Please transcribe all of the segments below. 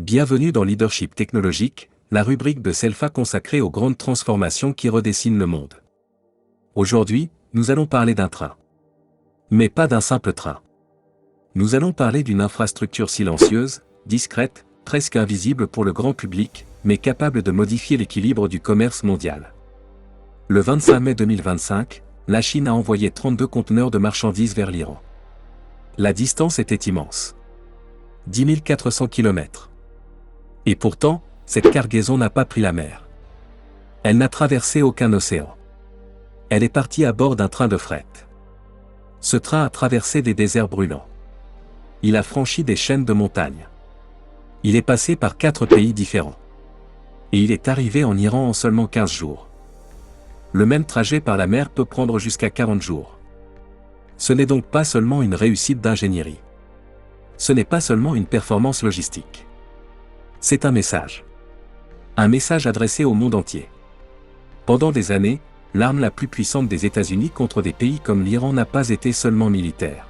Bienvenue dans Leadership Technologique, la rubrique de Selfa consacrée aux grandes transformations qui redessinent le monde. Aujourd'hui, nous allons parler d'un train. Mais pas d'un simple train. Nous allons parler d'une infrastructure silencieuse, discrète, presque invisible pour le grand public, mais capable de modifier l'équilibre du commerce mondial. Le 25 mai 2025, la Chine a envoyé 32 conteneurs de marchandises vers l'Iran. La distance était immense. 10 400 km. Et pourtant, cette cargaison n'a pas pris la mer. Elle n'a traversé aucun océan. Elle est partie à bord d'un train de fret. Ce train a traversé des déserts brûlants. Il a franchi des chaînes de montagnes. Il est passé par 4 pays différents. Et il est arrivé en Iran en seulement 15 jours. Le même trajet par la mer peut prendre jusqu'à 40 jours. Ce n'est donc pas seulement une réussite d'ingénierie. Ce n'est pas seulement une performance logistique. C'est un message. Un message adressé au monde entier. Pendant des années, l'arme la plus puissante des États-Unis contre des pays comme l'Iran n'a pas été seulement militaire.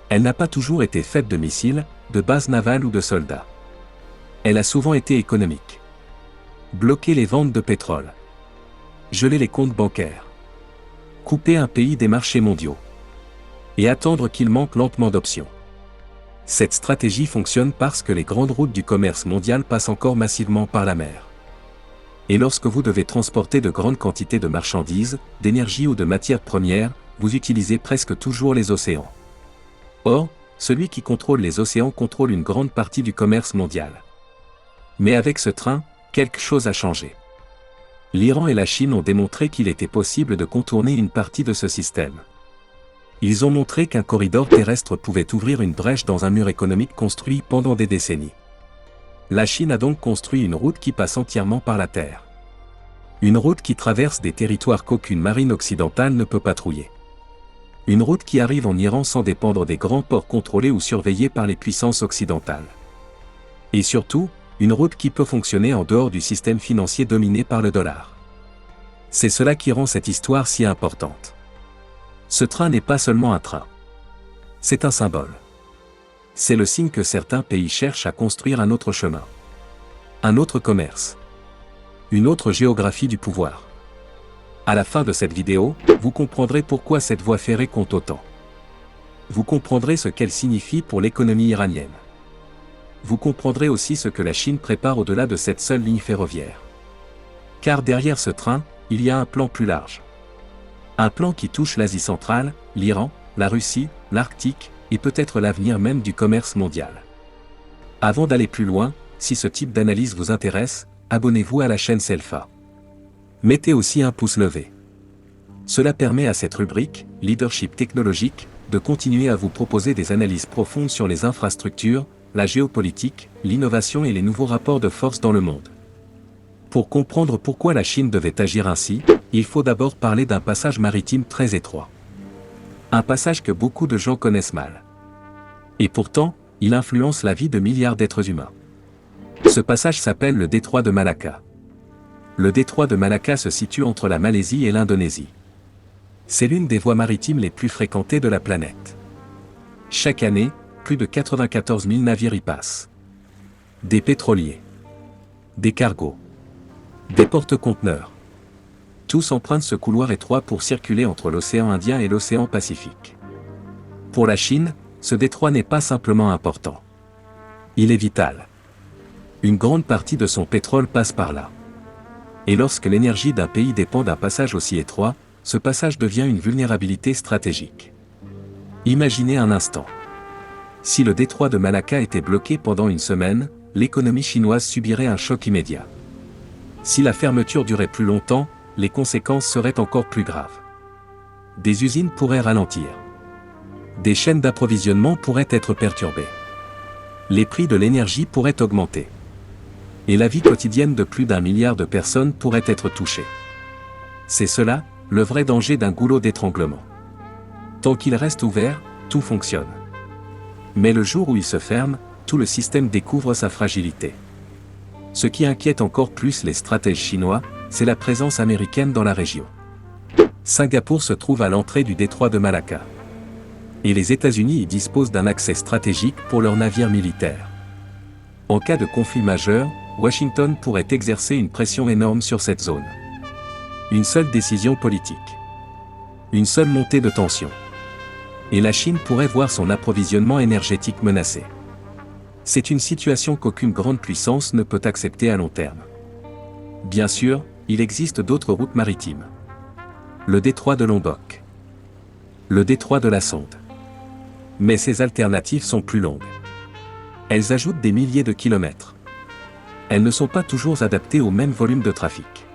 Elle n'a pas toujours été faite de missiles, de bases navales ou de soldats. Elle a souvent été économique. Bloquer les ventes de pétrole. Geler les comptes bancaires. Couper un pays des marchés mondiaux. Et attendre qu'il manque lentement d'options. Cette stratégie fonctionne parce que les grandes routes du commerce mondial passent encore massivement par la mer. Et lorsque vous devez transporter de grandes quantités de marchandises, d'énergie ou de matières premières, vous utilisez presque toujours les océans. Or, celui qui contrôle les océans contrôle une grande partie du commerce mondial. Mais avec ce train, quelque chose a changé. L'Iran et la Chine ont démontré qu'il était possible de contourner une partie de ce système. Ils ont montré qu'un corridor terrestre pouvait ouvrir une brèche dans un mur économique construit pendant des décennies. La Chine a donc construit une route qui passe entièrement par la terre. Une route qui traverse des territoires qu'aucune marine occidentale ne peut patrouiller. Une route qui arrive en Iran sans dépendre des grands ports contrôlés ou surveillés par les puissances occidentales. Et surtout, une route qui peut fonctionner en dehors du système financier dominé par le dollar. C'est cela qui rend cette histoire si importante. Ce train n'est pas seulement un train. C'est un symbole. C'est le signe que certains pays cherchent à construire un autre chemin. Un autre commerce. Une autre géographie du pouvoir. À la fin de cette vidéo, vous comprendrez pourquoi cette voie ferrée compte autant. Vous comprendrez ce qu'elle signifie pour l'économie iranienne. Vous comprendrez aussi ce que la Chine prépare au-delà de cette seule ligne ferroviaire. Car derrière ce train, il y a un plan plus large. Un plan qui touche l'Asie centrale, l'Iran, la Russie, l'Arctique, et peut-être l'avenir même du commerce mondial. Avant d'aller plus loin, si ce type d'analyse vous intéresse, abonnez-vous à la chaîne Selfa. Mettez aussi un pouce levé. Cela permet à cette rubrique, Leadership Technologique, de continuer à vous proposer des analyses profondes sur les infrastructures, la géopolitique, l'innovation et les nouveaux rapports de force dans le monde. Pour comprendre pourquoi la Chine devait agir ainsi, il faut d'abord parler d'un passage maritime très étroit. Un passage que beaucoup de gens connaissent mal. Et pourtant, il influence la vie de milliards d'êtres humains. Ce passage s'appelle le détroit de Malacca. Le détroit de Malacca se situe entre la Malaisie et l'Indonésie. C'est l'une des voies maritimes les plus fréquentées de la planète. Chaque année, plus de 94 000 navires y passent. Des pétroliers. Des cargos. Des porte-conteneurs. Tous empruntent ce couloir étroit pour circuler entre l'océan Indien et l'océan Pacifique. Pour la Chine, ce détroit n'est pas simplement important. Il est vital. Une grande partie de son pétrole passe par là. Et lorsque l'énergie d'un pays dépend d'un passage aussi étroit, ce passage devient une vulnérabilité stratégique. Imaginez un instant. Si le détroit de Malacca était bloqué pendant une semaine, l'économie chinoise subirait un choc immédiat. Si la fermeture durait plus longtemps, les conséquences seraient encore plus graves. Des usines pourraient ralentir. Des chaînes d'approvisionnement pourraient être perturbées. Les prix de l'énergie pourraient augmenter. Et la vie quotidienne de plus d'1 milliard de personnes pourrait être touchée. C'est cela, le vrai danger d'un goulot d'étranglement. Tant qu'il reste ouvert, tout fonctionne. Mais le jour où il se ferme, tout le système découvre sa fragilité. Ce qui inquiète encore plus les stratèges chinois, c'est la présence américaine dans la région. Singapour se trouve à l'entrée du détroit de Malacca. Et les États-Unis y disposent d'un accès stratégique pour leurs navires militaires. En cas de conflit majeur, Washington pourrait exercer une pression énorme sur cette zone. Une seule décision politique. Une seule montée de tension. Et la Chine pourrait voir son approvisionnement énergétique menacé. C'est une situation qu'aucune grande puissance ne peut accepter à long terme. Bien sûr, il existe d'autres routes maritimes. Le détroit de Lombok. Le détroit de la Sonde. Mais ces alternatives sont plus longues. Elles ajoutent des milliers de kilomètres. Elles ne sont pas toujours adaptées au même volume de trafic.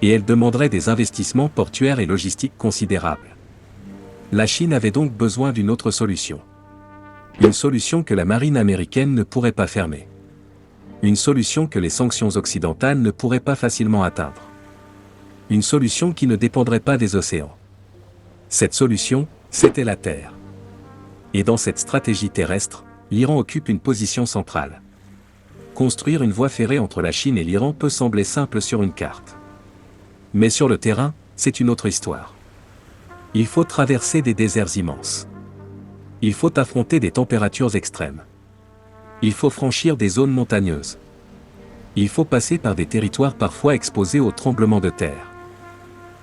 Et elles demanderaient des investissements portuaires et logistiques considérables. La Chine avait donc besoin d'une autre solution. Une solution que la marine américaine ne pourrait pas fermer. Une solution que les sanctions occidentales ne pourraient pas facilement atteindre. Une solution qui ne dépendrait pas des océans. Cette solution, c'était la Terre. Et dans cette stratégie terrestre, l'Iran occupe une position centrale. Construire une voie ferrée entre la Chine et l'Iran peut sembler simple sur une carte. Mais sur le terrain, c'est une autre histoire. Il faut traverser des déserts immenses. Il faut affronter des températures extrêmes. Il faut franchir des zones montagneuses. Il faut passer par des territoires parfois exposés aux tremblements de terre.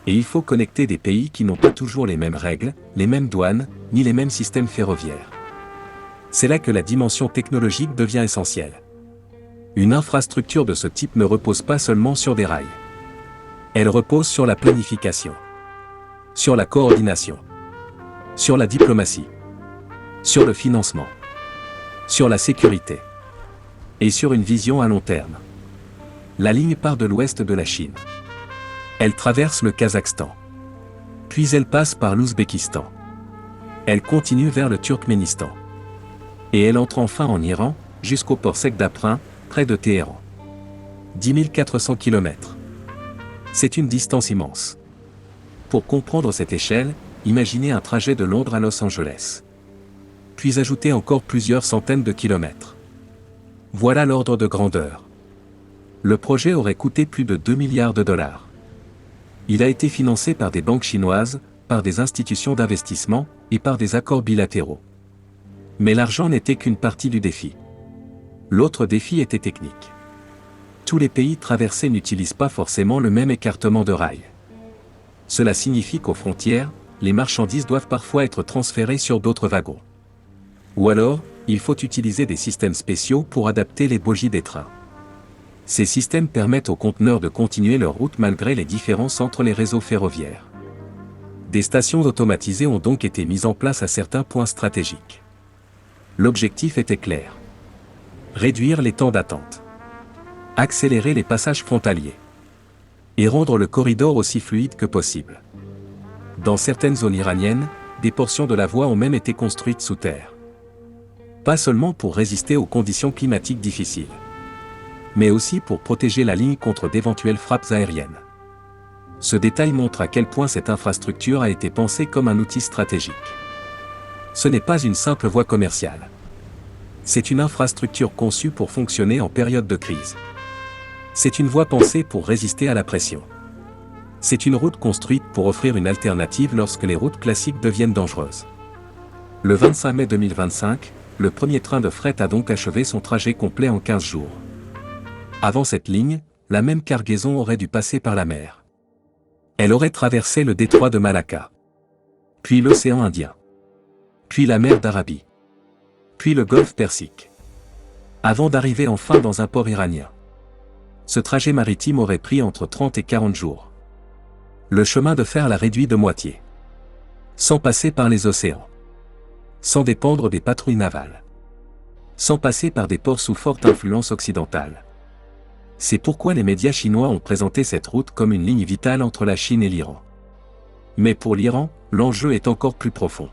Et il faut connecter des pays qui n'ont pas toujours les mêmes règles, les mêmes douanes, ni les mêmes systèmes ferroviaires. C'est là que la dimension technologique devient essentielle. Une infrastructure de ce type ne repose pas seulement sur des rails. Elle repose sur la planification, sur la coordination, sur la diplomatie, sur le financement, sur la sécurité et sur une vision à long terme. La ligne part de l'ouest de la Chine. Elle traverse le Kazakhstan. Puis elle passe par l'Ouzbékistan. Elle continue vers le Turkménistan. Et elle entre enfin en Iran, jusqu'au port sec d'Aprin, près de Téhéran. 10 400 km. C'est une distance immense. Pour comprendre cette échelle, imaginez un trajet de Londres à Los Angeles. Puis ajoutez encore plusieurs centaines de kilomètres. Voilà l'ordre de grandeur. Le projet aurait coûté plus de 2 milliards de dollars. Il a été financé par des banques chinoises, par des institutions d'investissement et par des accords bilatéraux. Mais l'argent n'était qu'une partie du défi. L'autre défi était technique. Tous les pays traversés n'utilisent pas forcément le même écartement de rails. Cela signifie qu'aux frontières, les marchandises doivent parfois être transférées sur d'autres wagons. Ou alors, il faut utiliser des systèmes spéciaux pour adapter les bogies des trains. Ces systèmes permettent aux conteneurs de continuer leur route malgré les différences entre les réseaux ferroviaires. Des stations automatisées ont donc été mises en place à certains points stratégiques. L'objectif était clair. Réduire les temps d'attente. Accélérer les passages frontaliers. Et rendre le corridor aussi fluide que possible. Dans certaines zones iraniennes, des portions de la voie ont même été construites sous terre. Pas seulement pour résister aux conditions climatiques difficiles, mais aussi pour protéger la ligne contre d'éventuelles frappes aériennes. Ce détail montre à quel point cette infrastructure a été pensée comme un outil stratégique. Ce n'est pas une simple voie commerciale. C'est une infrastructure conçue pour fonctionner en période de crise. C'est une voie pensée pour résister à la pression. C'est une route construite pour offrir une alternative lorsque les routes classiques deviennent dangereuses. Le 25 mai 2025, le premier train de fret a donc achevé son trajet complet en 15 jours. Avant cette ligne, la même cargaison aurait dû passer par la mer. Elle aurait traversé le détroit de Malacca, puis l'océan Indien, puis la mer d'Arabie, puis le golfe Persique, avant d'arriver enfin dans un port iranien. Ce trajet maritime aurait pris entre 30 et 40 jours. Le chemin de fer l'a réduit de moitié. Sans passer par les océans. Sans dépendre des patrouilles navales. Sans passer par des ports sous forte influence occidentale. C'est pourquoi les médias chinois ont présenté cette route comme une ligne vitale entre la Chine et l'Iran. Mais pour l'Iran, l'enjeu est encore plus profond.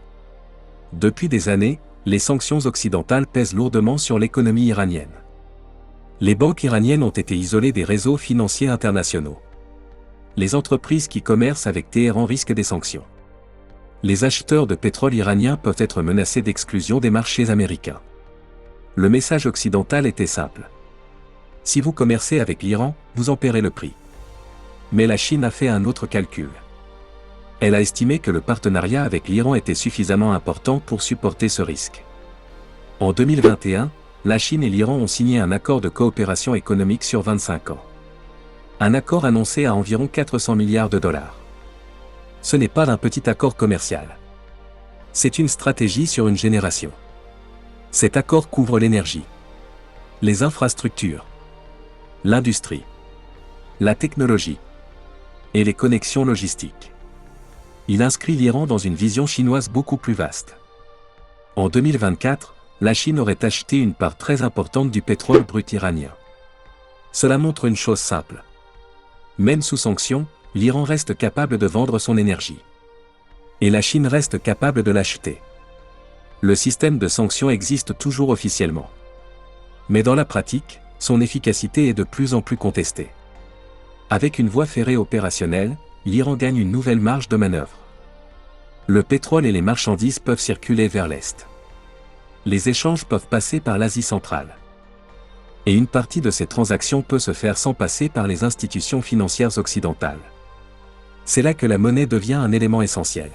Depuis des années, les sanctions occidentales pèsent lourdement sur l'économie iranienne. Les banques iraniennes ont été isolées des réseaux financiers internationaux. Les entreprises qui commercent avec Téhéran risquent des sanctions. Les acheteurs de pétrole iranien peuvent être menacés d'exclusion des marchés américains. Le message occidental était simple. Si vous commercez avec l'Iran, vous en paierez le prix. Mais la Chine a fait un autre calcul. Elle a estimé que le partenariat avec l'Iran était suffisamment important pour supporter ce risque. En 2021, la Chine et l'Iran ont signé un accord de coopération économique sur 25 ans. Un accord annoncé à environ 400 milliards de dollars. Ce n'est pas un petit accord commercial. C'est une stratégie sur une génération. Cet accord couvre l'énergie, les infrastructures, l'industrie, la technologie et les connexions logistiques. Il inscrit l'Iran dans une vision chinoise beaucoup plus vaste. En 2024, la Chine aurait acheté une part très importante du pétrole brut iranien. Cela montre une chose simple. Même sous sanctions, l'Iran reste capable de vendre son énergie. Et la Chine reste capable de l'acheter. Le système de sanctions existe toujours officiellement. Mais dans la pratique, son efficacité est de plus en plus contestée. Avec une voie ferrée opérationnelle, l'Iran gagne une nouvelle marge de manœuvre. Le pétrole et les marchandises peuvent circuler vers l'Est. Les échanges peuvent passer par l'Asie centrale. Et une partie de ces transactions peut se faire sans passer par les institutions financières occidentales. C'est là que la monnaie devient un élément essentiel.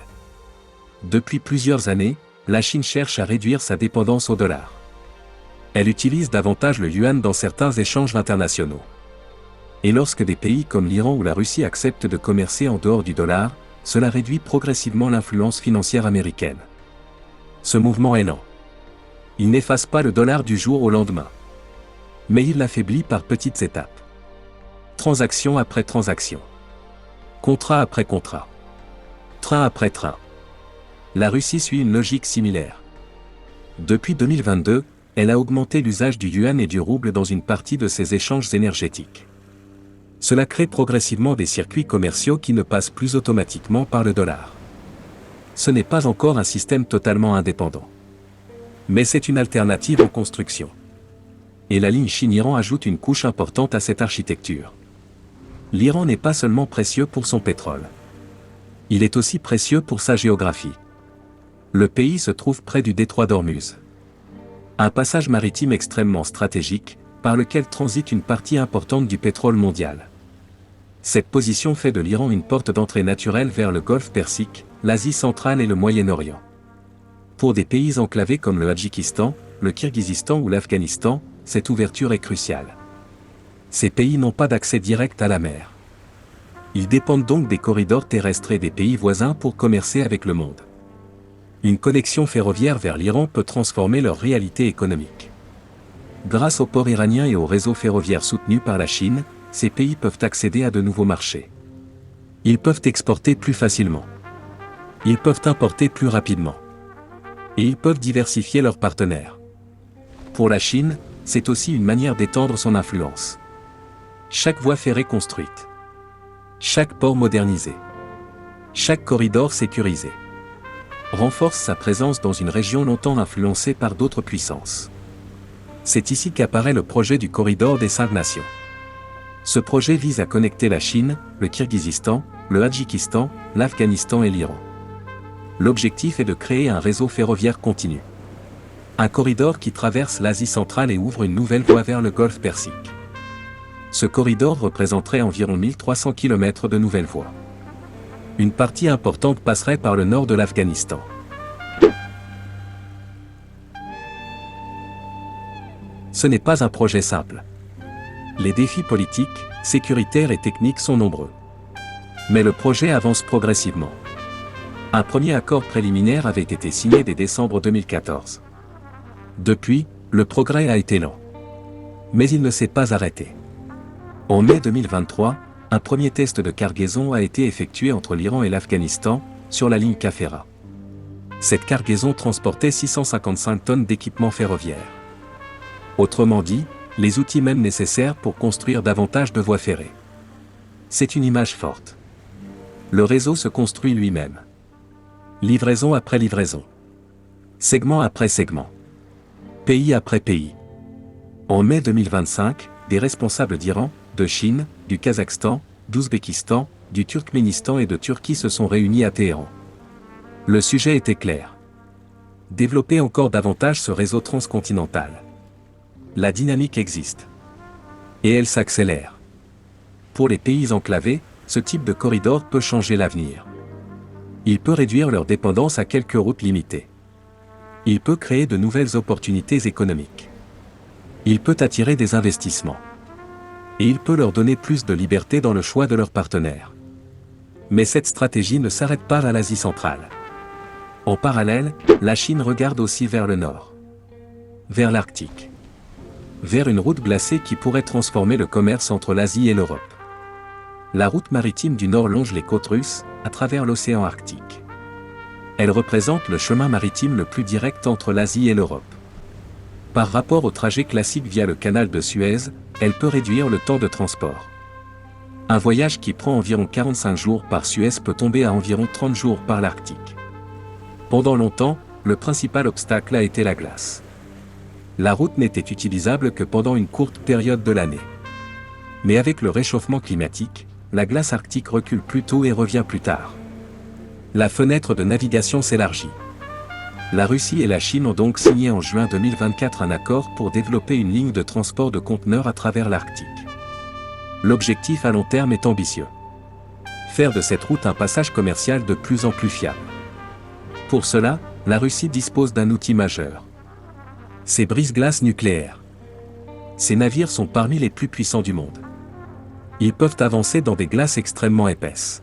Depuis plusieurs années, la Chine cherche à réduire sa dépendance au dollar. Elle utilise davantage le yuan dans certains échanges internationaux. Et lorsque des pays comme l'Iran ou la Russie acceptent de commercer en dehors du dollar, cela réduit progressivement l'influence financière américaine. Ce mouvement est lent. Il n'efface pas le dollar du jour au lendemain. Mais il l'affaiblit par petites étapes. Transaction après transaction. Contrat après contrat. Train après train. La Russie suit une logique similaire. Depuis 2022, elle a augmenté l'usage du yuan et du rouble dans une partie de ses échanges énergétiques. Cela crée progressivement des circuits commerciaux qui ne passent plus automatiquement par le dollar. Ce n'est pas encore un système totalement indépendant. Mais c'est une alternative en construction. Et la ligne Chine-Iran ajoute une couche importante à cette architecture. L'Iran n'est pas seulement précieux pour son pétrole. Il est aussi précieux pour sa géographie. Le pays se trouve près du détroit d'Ormuz. Un passage maritime extrêmement stratégique, par lequel transite une partie importante du pétrole mondial. Cette position fait de l'Iran une porte d'entrée naturelle vers le Golfe Persique, l'Asie centrale et le Moyen-Orient. Pour des pays enclavés comme le Tadjikistan, le Kirghizistan ou l'Afghanistan, cette ouverture est cruciale. Ces pays n'ont pas d'accès direct à la mer. Ils dépendent donc des corridors terrestres et des pays voisins pour commercer avec le monde. Une connexion ferroviaire vers l'Iran peut transformer leur réalité économique. Grâce aux ports iraniens et au réseau ferroviaire soutenu par la Chine, ces pays peuvent accéder à de nouveaux marchés. Ils peuvent exporter plus facilement. Ils peuvent importer plus rapidement. Et ils peuvent diversifier leurs partenaires. Pour la Chine, c'est aussi une manière d'étendre son influence. Chaque voie ferrée construite. Chaque port modernisé. Chaque corridor sécurisé. Renforce sa présence dans une région longtemps influencée par d'autres puissances. C'est ici qu'apparaît le projet du corridor des 5 nations. Ce projet vise à connecter la Chine, le Kirghizistan, le Tadjikistan, l'Afghanistan et l'Iran. L'objectif est de créer un réseau ferroviaire continu. Un corridor qui traverse l'Asie centrale et ouvre une nouvelle voie vers le Golfe Persique. Ce corridor représenterait environ 1300 km de nouvelles voies. Une partie importante passerait par le nord de l'Afghanistan. Ce n'est pas un projet simple. Les défis politiques, sécuritaires et techniques sont nombreux. Mais le projet avance progressivement. Un premier accord préliminaire avait été signé dès décembre 2014. Depuis, le progrès a été lent. Mais il ne s'est pas arrêté. En mai 2023, un premier test de cargaison a été effectué entre l'Iran et l'Afghanistan, sur la ligne Kafera. Cette cargaison transportait 655 tonnes d'équipements ferroviaires. Autrement dit, les outils même nécessaires pour construire davantage de voies ferrées. C'est une image forte. Le réseau se construit lui-même. Livraison après livraison. Segment après segment. Pays après pays. En mai 2025, des responsables d'Iran, de Chine, du Kazakhstan, d'Ouzbékistan, du Turkménistan et de Turquie se sont réunis à Téhéran. Le sujet était clair. Développer encore davantage ce réseau transcontinental. La dynamique existe. Et elle s'accélère. Pour les pays enclavés, ce type de corridor peut changer l'avenir. Il peut réduire leur dépendance à quelques routes limitées. Il peut créer de nouvelles opportunités économiques. Il peut attirer des investissements. Et il peut leur donner plus de liberté dans le choix de leurs partenaires. Mais cette stratégie ne s'arrête pas à l'Asie centrale. En parallèle, la Chine regarde aussi vers le nord. Vers l'Arctique. Vers une route glacée qui pourrait transformer le commerce entre l'Asie et l'Europe. La route maritime du Nord longe les côtes russes, à travers l'océan Arctique. Elle représente le chemin maritime le plus direct entre l'Asie et l'Europe. Par rapport au trajet classique via le canal de Suez, elle peut réduire le temps de transport. Un voyage qui prend environ 45 jours par Suez peut tomber à environ 30 jours par l'Arctique. Pendant longtemps, le principal obstacle a été la glace. La route n'était utilisable que pendant une courte période de l'année. Mais avec le réchauffement climatique, la glace arctique recule plus tôt et revient plus tard. La fenêtre de navigation s'élargit. La Russie et la Chine ont donc signé en juin 2024 un accord pour développer une ligne de transport de conteneurs à travers l'Arctique. L'objectif à long terme est ambitieux. Faire de cette route un passage commercial de plus en plus fiable. Pour cela, la Russie dispose d'un outil majeur. Ses brise-glaces nucléaires. Ces navires sont parmi les plus puissants du monde. Ils peuvent avancer dans des glaces extrêmement épaisses.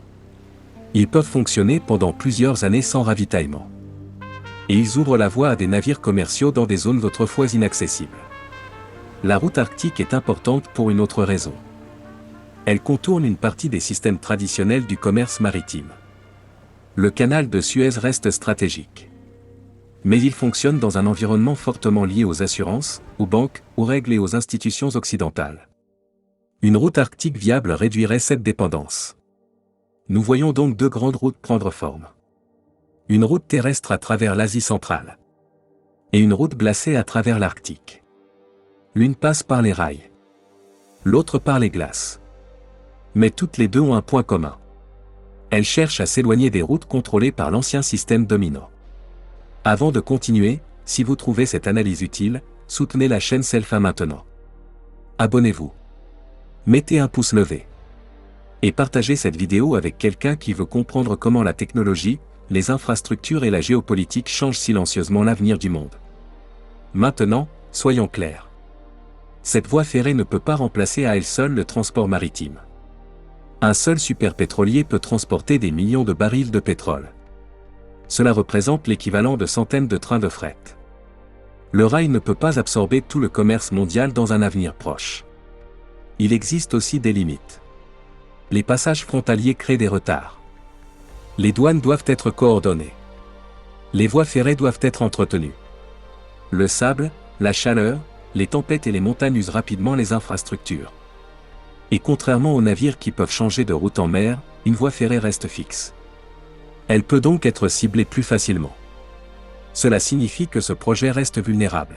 Ils peuvent fonctionner pendant plusieurs années sans ravitaillement. Et ils ouvrent la voie à des navires commerciaux dans des zones autrefois inaccessibles. La route arctique est importante pour une autre raison. Elle contourne une partie des systèmes traditionnels du commerce maritime. Le canal de Suez reste stratégique. Mais il fonctionne dans un environnement fortement lié aux assurances, aux banques, aux règles et aux institutions occidentales. Une route arctique viable réduirait cette dépendance. Nous voyons donc deux grandes routes prendre forme. Une route terrestre à travers l'Asie centrale. Et une route glacée à travers l'Arctique. L'une passe par les rails. L'autre par les glaces. Mais toutes les deux ont un point commun. Elles cherchent à s'éloigner des routes contrôlées par l'ancien système dominant. Avant de continuer, si vous trouvez cette analyse utile, soutenez la chaîne Selfa maintenant. Abonnez-vous. Mettez un pouce levé. Et partagez cette vidéo avec quelqu'un qui veut comprendre comment la technologie, les infrastructures et la géopolitique changent silencieusement l'avenir du monde. Maintenant, soyons clairs. Cette voie ferrée ne peut pas remplacer à elle seule le transport maritime. Un seul superpétrolier peut transporter des millions de barils de pétrole. Cela représente l'équivalent de centaines de trains de fret. Le rail ne peut pas absorber tout le commerce mondial dans un avenir proche. Il existe aussi des limites. Les passages frontaliers créent des retards. Les douanes doivent être coordonnées. Les voies ferrées doivent être entretenues. Le sable, la chaleur, les tempêtes et les montagnes usent rapidement les infrastructures. Et contrairement aux navires qui peuvent changer de route en mer, une voie ferrée reste fixe. Elle peut donc être ciblée plus facilement. Cela signifie que ce projet reste vulnérable.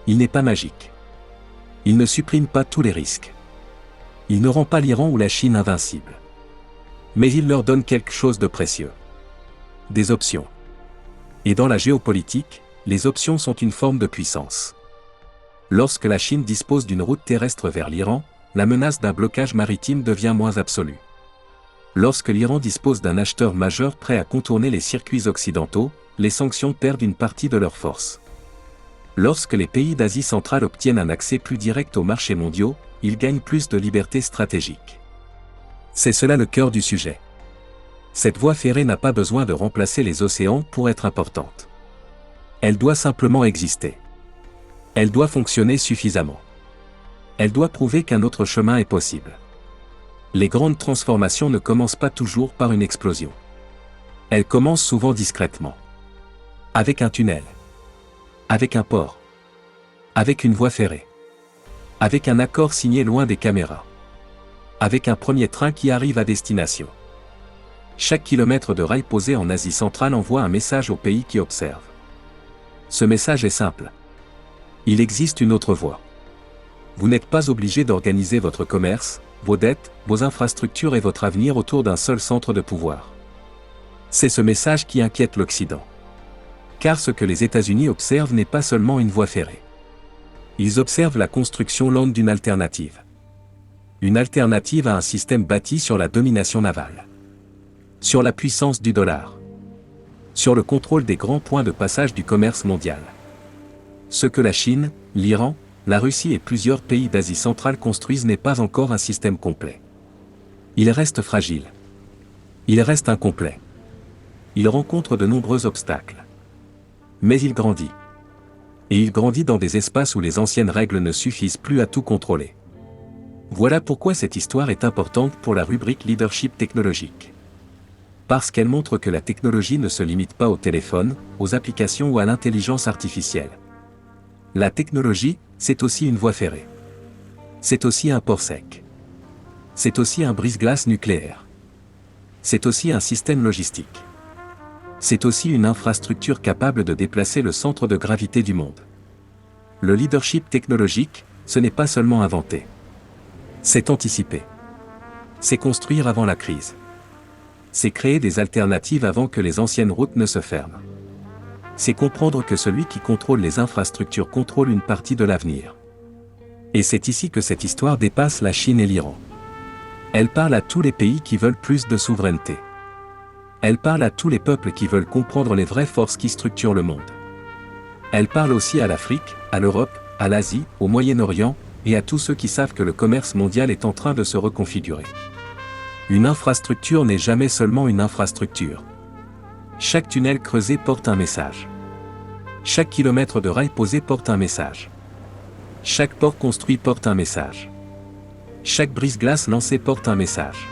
Il n'est pas magique. Il ne supprime pas tous les risques. Il ne rend pas l'Iran ou la Chine invincibles. Mais il leur donne quelque chose de précieux. Des options. Et dans la géopolitique, les options sont une forme de puissance. Lorsque la Chine dispose d'une route terrestre vers l'Iran, la menace d'un blocage maritime devient moins absolue. Lorsque l'Iran dispose d'un acheteur majeur prêt à contourner les circuits occidentaux, les sanctions perdent une partie de leur force. Lorsque les pays d'Asie centrale obtiennent un accès plus direct aux marchés mondiaux, ils gagnent plus de liberté stratégique. C'est cela le cœur du sujet. Cette voie ferrée n'a pas besoin de remplacer les océans pour être importante. Elle doit simplement exister. Elle doit fonctionner suffisamment. Elle doit prouver qu'un autre chemin est possible. Les grandes transformations ne commencent pas toujours par une explosion. Elles commencent souvent discrètement. Avec un tunnel. Avec un port. Avec une voie ferrée. Avec un accord signé loin des caméras. Avec un premier train qui arrive à destination. Chaque kilomètre de rail posé en Asie centrale envoie un message aux pays qui observent. Ce message est simple. Il existe une autre voie. Vous n'êtes pas obligé d'organiser votre commerce, vos dettes, vos infrastructures et votre avenir autour d'un seul centre de pouvoir. C'est ce message qui inquiète l'Occident. Car ce que les États-Unis observent n'est pas seulement une voie ferrée. Ils observent la construction lente d'une alternative. Une alternative à un système bâti sur la domination navale. Sur la puissance du dollar. Sur le contrôle des grands points de passage du commerce mondial. Ce que la Chine, l'Iran, la Russie et plusieurs pays d'Asie centrale construisent n'est pas encore un système complet. Il reste fragile. Il reste incomplet. Il rencontre de nombreux obstacles. Mais il grandit. Et il grandit dans des espaces où les anciennes règles ne suffisent plus à tout contrôler. Voilà pourquoi cette histoire est importante pour la rubrique Leadership technologique. Parce qu'elle montre que la technologie ne se limite pas au téléphone, aux applications ou à l'intelligence artificielle. La technologie, c'est aussi une voie ferrée. C'est aussi un port sec. C'est aussi un brise-glace nucléaire. C'est aussi un système logistique. C'est aussi une infrastructure capable de déplacer le centre de gravité du monde. Le leadership technologique, ce n'est pas seulement inventer. C'est anticiper. C'est construire avant la crise. C'est créer des alternatives avant que les anciennes routes ne se ferment. C'est comprendre que celui qui contrôle les infrastructures contrôle une partie de l'avenir. Et c'est ici que cette histoire dépasse la Chine et l'Iran. Elle parle à tous les pays qui veulent plus de souveraineté. Elle parle à tous les peuples qui veulent comprendre les vraies forces qui structurent le monde. Elle parle aussi à l'Afrique, à l'Europe, à l'Asie, au Moyen-Orient, et à tous ceux qui savent que le commerce mondial est en train de se reconfigurer. Une infrastructure n'est jamais seulement une infrastructure. Chaque tunnel creusé porte un message. Chaque kilomètre de rail posé porte un message. Chaque port construit porte un message. Chaque brise-glace lancée porte un message.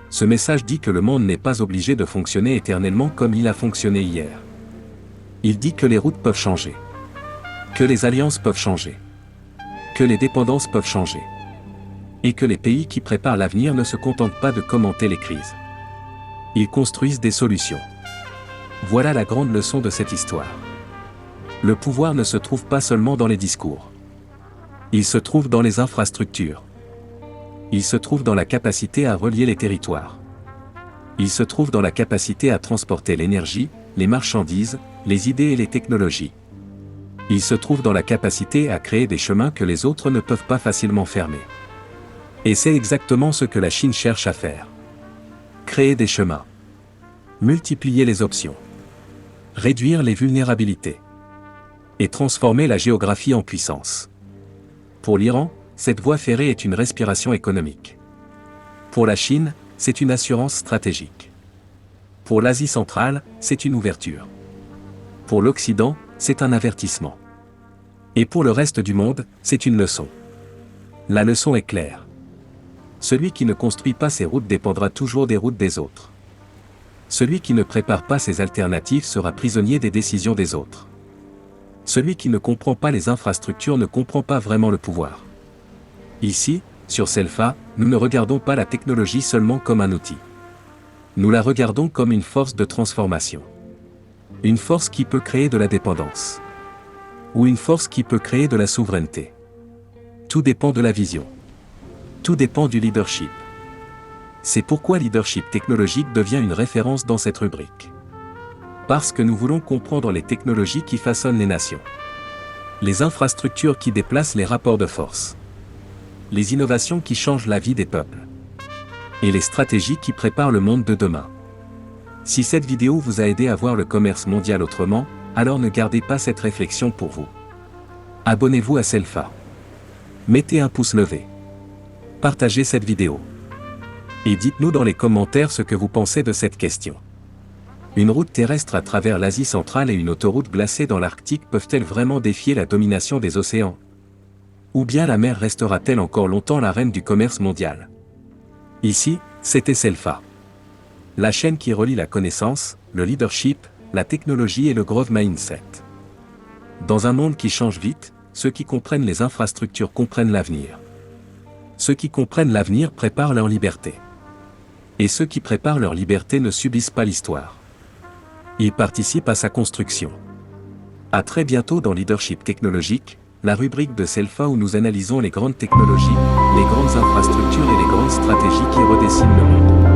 Ce message dit que le monde n'est pas obligé de fonctionner éternellement comme il a fonctionné hier. Il dit que les routes peuvent changer. Que les alliances peuvent changer. Que les dépendances peuvent changer. Et que les pays qui préparent l'avenir ne se contentent pas de commenter les crises. Ils construisent des solutions. Voilà la grande leçon de cette histoire. Le pouvoir ne se trouve pas seulement dans les discours. Il se trouve dans les infrastructures. Il se trouve dans la capacité à relier les territoires. Il se trouve dans la capacité à transporter l'énergie, les marchandises, les idées et les technologies. Il se trouve dans la capacité à créer des chemins que les autres ne peuvent pas facilement fermer. Et c'est exactement ce que la Chine cherche à faire. Créer des chemins. Multiplier les options. Réduire les vulnérabilités. Et transformer la géographie en puissance. Pour l'Iran, cette voie ferrée est une respiration économique. Pour la Chine, c'est une assurance stratégique. Pour l'Asie centrale, c'est une ouverture. Pour l'Occident, c'est un avertissement. Et pour le reste du monde, c'est une leçon. La leçon est claire. Celui qui ne construit pas ses routes dépendra toujours des routes des autres. Celui qui ne prépare pas ses alternatives sera prisonnier des décisions des autres. Celui qui ne comprend pas les infrastructures ne comprend pas vraiment le pouvoir. Ici, sur Selfa, nous ne regardons pas la technologie seulement comme un outil. Nous la regardons comme une force de transformation. Une force qui peut créer de la dépendance. Ou une force qui peut créer de la souveraineté. Tout dépend de la vision. Tout dépend du leadership. C'est pourquoi leadership technologique devient une référence dans cette rubrique. Parce que nous voulons comprendre les technologies qui façonnent les nations. Les infrastructures qui déplacent les rapports de force. Les innovations qui changent la vie des peuples. Et les stratégies qui préparent le monde de demain. Si cette vidéo vous a aidé à voir le commerce mondial autrement, alors ne gardez pas cette réflexion pour vous. Abonnez-vous à Selfa. Mettez un pouce levé. Partagez cette vidéo. Et dites-nous dans les commentaires ce que vous pensez de cette question. Une route terrestre à travers l'Asie centrale et une autoroute glacée dans l'Arctique peuvent-elles vraiment défier la domination des océans? Ou bien la mer restera-t-elle encore longtemps la reine du commerce mondial? Ici, c'était Selfa. La chaîne qui relie la connaissance, le leadership, la technologie et le growth mindset. Dans un monde qui change vite, ceux qui comprennent les infrastructures comprennent l'avenir. Ceux qui comprennent l'avenir préparent leur liberté. Et ceux qui préparent leur liberté ne subissent pas l'histoire. Ils participent à sa construction. À très bientôt dans Leadership technologique, la rubrique de Selfa où nous analysons les grandes technologies, les grandes infrastructures et les grandes stratégies qui redessinent le monde.